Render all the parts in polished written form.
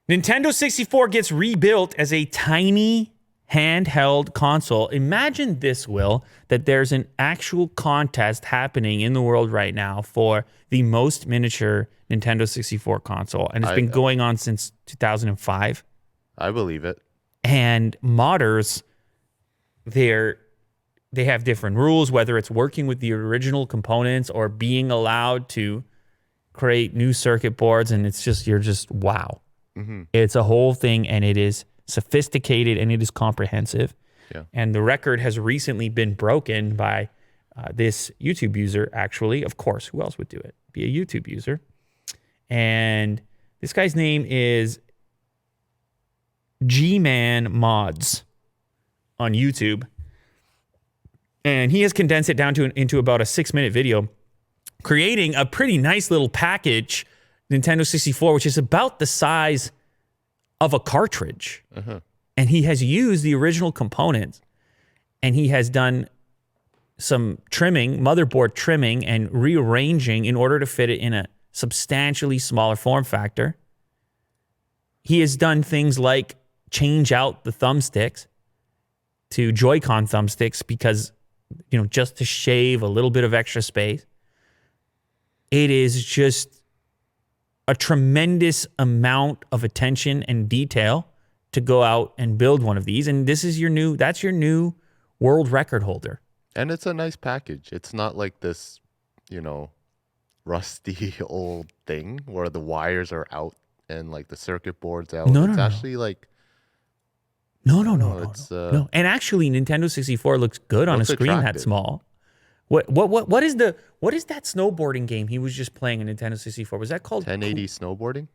Nintendo 64 gets rebuilt as a tiny handheld console. Imagine this, Will, that there's an actual contest happening in the world right now for the most miniature Nintendo 64 console. And it's been going on since 2005. I believe it. And modders, they have different rules, whether it's working with the original components or being allowed to create new circuit boards. And it's just, you're just, wow. Mm-hmm. It's a whole thing, and it is sophisticated and it is comprehensive. Yeah. And the record has recently been broken by this YouTube user, actually. Of course, who else would do it? Be a YouTube user. And this guy's name is G-Man Mods on YouTube. And he has condensed it down into about a 6-minute video, creating a pretty nice little package, Nintendo 64, which is about the size of a cartridge. Uh-huh. And he has used the original components, and he has done some trimming, motherboard trimming and rearranging in order to fit it in a substantially smaller form factor. He has done things like change out the thumbsticks to Joy-Con thumbsticks because, you know, just to shave a little bit of extra space. It is just a tremendous amount of attention and detail to go out and build one of these. And this is that's your new world record holder. And it's a nice package. It's not like this, you know, rusty old thing where the wires are out and like the circuit board's out. It's actually like... No. And actually, Nintendo 64 looks good on a screen that small. What is that snowboarding game he was just playing in Nintendo 64? Was that called 1080 snowboarding?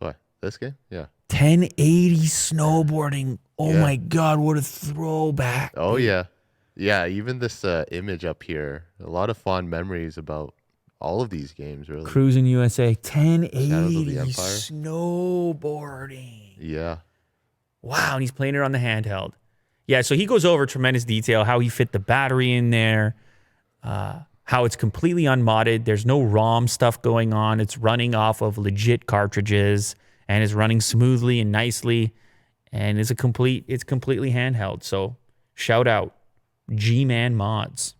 What? This game? Yeah. 1080 snowboarding. Oh my God, what a throwback. Oh yeah. Yeah, even this image up here, a lot of fond memories about all of these games, really. Cruising USA, 1080 snowboarding. Yeah. Wow, and he's playing it on the handheld. Yeah, so he goes over tremendous detail, how he fit the battery in there, how it's completely unmodded. There's no ROM stuff going on. It's running off of legit cartridges and is running smoothly and nicely, and it's completely handheld. So shout out G-Man Mods.